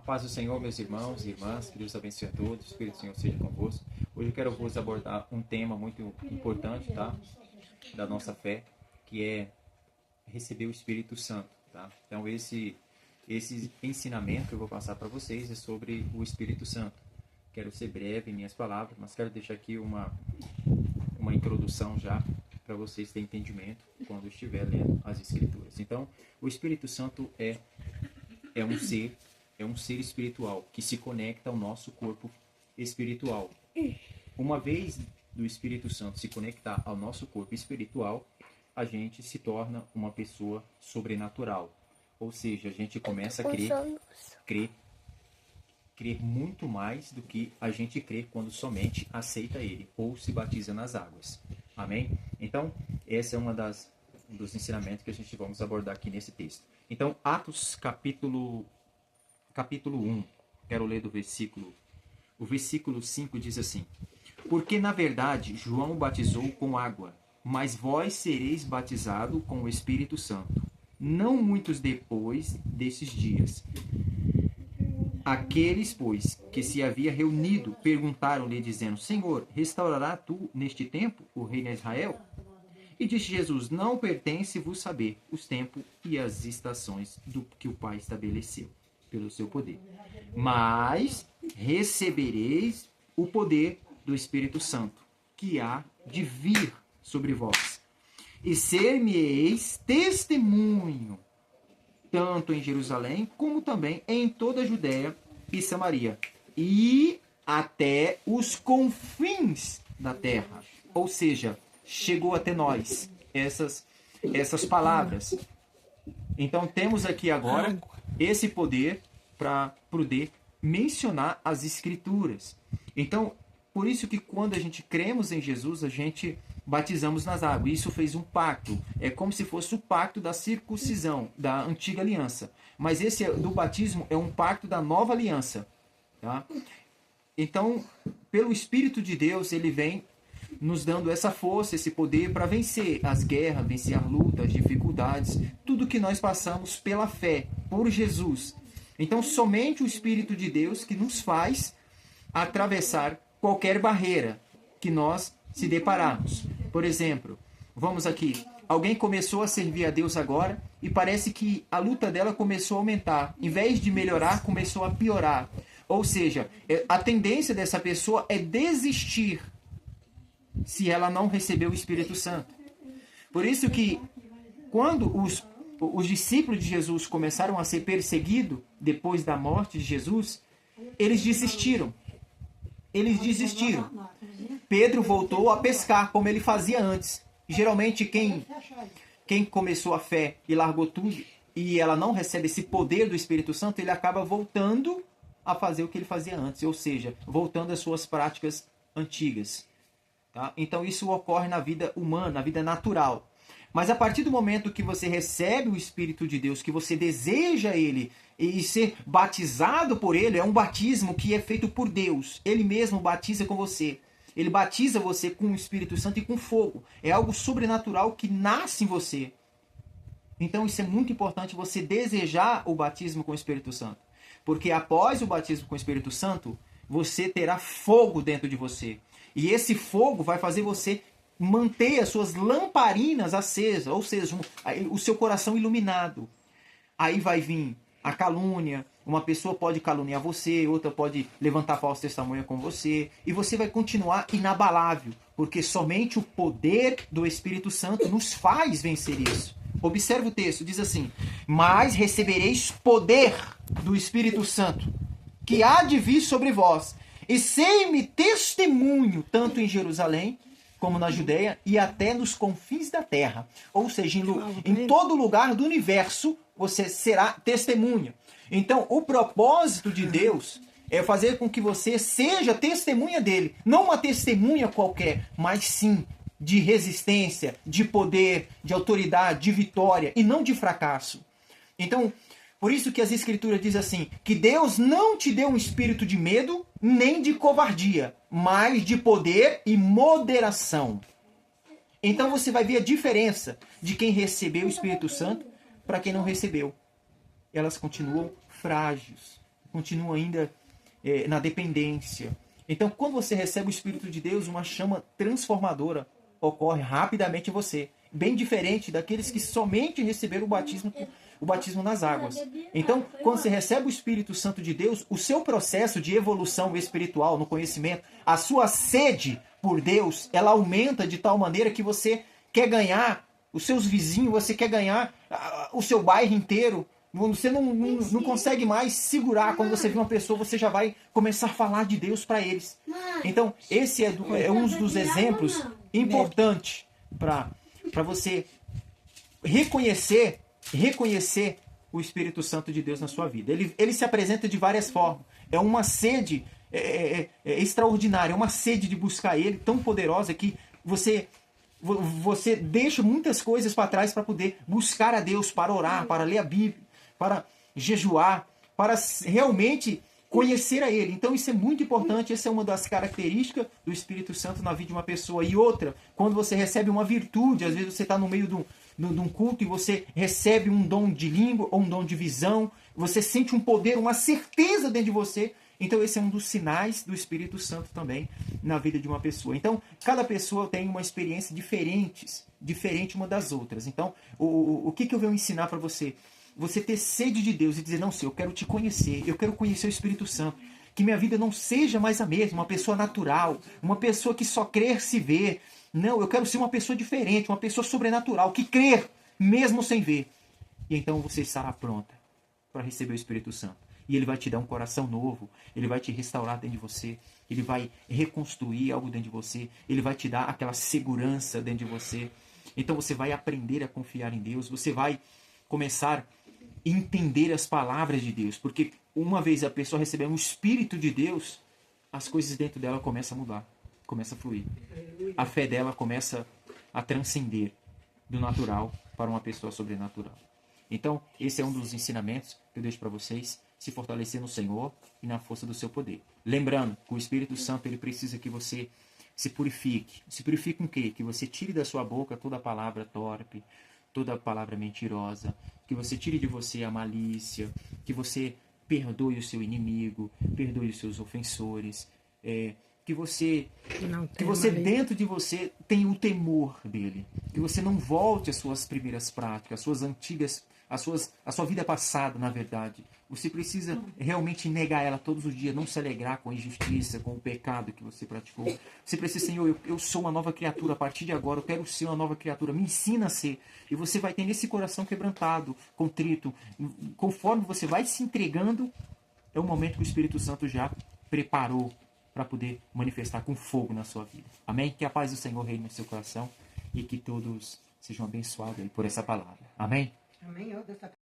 Paz do Senhor, meus irmãos e irmãs, que Deus abençoe a todos, o Espírito do Senhor seja convosco. Hoje eu quero vos abordar um tema muito importante, tá? Da nossa fé, que é receber o Espírito Santo, tá? Então esse ensinamento que eu vou passar para vocês é sobre o Espírito Santo. Quero ser breve em minhas palavras, mas quero deixar aqui uma introdução já para vocês terem entendimento quando estiver lendo as Escrituras. Então, o Espírito Santo é um ser espiritual que se conecta ao nosso corpo espiritual. Uma vez do Espírito Santo se conectar ao nosso corpo espiritual, a gente se torna uma pessoa sobrenatural. Ou seja, a gente começa a crer muito mais do que a gente crê quando somente aceita Ele ou se batiza nas águas. Amém? Então, esse é um dos ensinamentos que a gente vamos abordar aqui nesse texto. Então, Atos capítulo 1, quero ler do versículo. O versículo 5 diz assim: Porque, na verdade, João batizou com água, mas vós sereis batizados com o Espírito Santo, não muitos depois desses dias. Aqueles, pois, que se havia reunido, perguntaram-lhe, dizendo: Senhor, restaurará tu neste tempo o reino de Israel? E disse Jesus: Não pertence-vos saber os tempos e as estações do que o Pai estabeleceu pelo seu poder. Mas recebereis o poder do Espírito Santo, que há de vir sobre vós. E ser-me-eis testemunho, tanto em Jerusalém, como também em toda a Judéia e Samaria, e até os confins da terra. Ou seja, chegou até nós essas palavras. Então temos aqui agora esse poder para poder mencionar as Escrituras. Então, por isso que quando a gente cremos em Jesus, a gente batizamos nas águas. Isso fez um pacto. É como se fosse o pacto da circuncisão, da antiga aliança. Mas esse do batismo é um pacto da nova aliança. Tá? Então, pelo Espírito de Deus, ele vem nos dando essa força, esse poder para vencer as guerras, vencer as lutas, as dificuldades, tudo que nós passamos pela fé, por Jesus. Então, somente o Espírito de Deus que nos faz atravessar qualquer barreira que nós se depararmos. Por exemplo, vamos aqui, alguém começou a servir a Deus agora e parece que a luta dela começou a aumentar. Em vez de melhorar, começou a piorar. Ou seja, a tendência dessa pessoa é desistir se ela não recebeu o Espírito Santo. Por isso que quando os discípulos de Jesus começaram a ser perseguidos depois da morte de Jesus, eles desistiram. Pedro voltou a pescar como ele fazia antes. Geralmente quem começou a fé e largou tudo e ela não recebe esse poder do Espírito Santo, ele acaba voltando a fazer o que ele fazia antes, ou seja, voltando às suas práticas antigas. Tá? Então isso ocorre na vida humana, na vida natural. Mas a partir do momento que você recebe o Espírito de Deus, que você deseja Ele e ser batizado por Ele, é um batismo que é feito por Deus. Ele mesmo batiza com você. Ele batiza você com o Espírito Santo e com fogo. É algo sobrenatural que nasce em você. Então isso é muito importante, você desejar o batismo com o Espírito Santo. Porque após o batismo com o Espírito Santo, você terá fogo dentro de você. E esse fogo vai fazer você manter as suas lamparinas acesas, ou seja, o seu coração iluminado. Aí vai vir a calúnia, uma pessoa pode caluniar você, outra pode levantar falso testemunho com você, e você vai continuar inabalável, porque somente o poder do Espírito Santo nos faz vencer isso. Observe o texto, diz assim: Mas recebereis poder do Espírito Santo, que há de vir sobre vós, e sei-me testemunho, tanto em Jerusalém, como na Judéia, e até nos confins da terra. Ou seja, em todo lugar do universo, você será testemunha. Então, o propósito de Deus é fazer com que você seja testemunha dele. Não uma testemunha qualquer, mas sim de resistência, de poder, de autoridade, de vitória, e não de fracasso. Então, por isso que as Escrituras dizem assim, que Deus não te deu um espírito de medo, nem de covardia, mas de poder e moderação. Então você vai ver a diferença de quem recebeu o Espírito Santo para quem não recebeu. Elas continuam frágeis, continua ainda na dependência. Então, quando você recebe o Espírito de Deus, uma chama transformadora ocorre rapidamente em você. Bem diferente daqueles que somente receberam o batismo nas águas. Então, quando você recebe o Espírito Santo de Deus, o seu processo de evolução espiritual no conhecimento, a sua sede por Deus, ela aumenta de tal maneira que você quer ganhar os seus vizinhos, você quer ganhar o seu bairro inteiro. Você não consegue mais segurar. Quando você vê uma pessoa, você já vai começar a falar de Deus para eles. Então, esse é um dos exemplos importantes para você reconhecer o Espírito Santo de Deus na sua vida. Ele se apresenta de várias formas. É uma sede extraordinária, é uma sede de buscar Ele tão poderosa que você deixa muitas coisas para trás para poder buscar a Deus, para orar, para ler a Bíblia, para jejuar, para realmente conhecer a Ele. Então isso é muito importante, essa é uma das características do Espírito Santo na vida de uma pessoa. E outra, quando você recebe uma virtude, às vezes você está no meio de um culto e você recebe um dom de língua ou um dom de visão, você sente um poder, uma certeza dentro de você. Então esse é um dos sinais do Espírito Santo também na vida de uma pessoa. Então cada pessoa tem uma experiência diferente uma das outras. Então o que eu venho ensinar para você? Você ter sede de Deus e dizer, não, Senhor, eu quero te conhecer, eu quero conhecer o Espírito Santo. Que minha vida não seja mais a mesma, uma pessoa natural, uma pessoa que só crer se vê. Não, eu quero ser uma pessoa diferente, uma pessoa sobrenatural, que crer mesmo sem ver. E então você estará pronta para receber o Espírito Santo. E Ele vai te dar um coração novo, Ele vai te restaurar dentro de você, Ele vai reconstruir algo dentro de você, Ele vai te dar aquela segurança dentro de você. Então você vai aprender a confiar em Deus, você vai começar a entender as palavras de Deus, porque uma vez a pessoa receber um Espírito de Deus, as coisas dentro dela começam a mudar, começam a fluir. A fé dela começa a transcender do natural para uma pessoa sobrenatural. Então, esse é um dos ensinamentos que eu deixo para vocês, se fortalecer no Senhor e na força do seu poder. Lembrando que o Espírito Santo ele precisa que você se purifique. Se purifique com o quê? Que você tire da sua boca toda a palavra torpe, toda a palavra mentirosa, que você tire de você a malícia, que você perdoe o seu inimigo, perdoe os seus ofensores, que você dentro de você tenha o temor dele, que você não volte às suas primeiras práticas, às suas antigas, a sua vida passada, na verdade. Você precisa realmente negar ela todos os dias, não se alegrar com a injustiça, com o pecado que você praticou. Você precisa, Senhor, eu sou uma nova criatura, a partir de agora eu quero ser uma nova criatura, me ensina a ser. E você vai ter esse coração quebrantado, contrito. Conforme você vai se entregando, é o momento que o Espírito Santo já preparou para poder manifestar com fogo na sua vida. Amém? Que a paz do Senhor reine no seu coração e que todos sejam abençoados por essa palavra. Amém? Amém.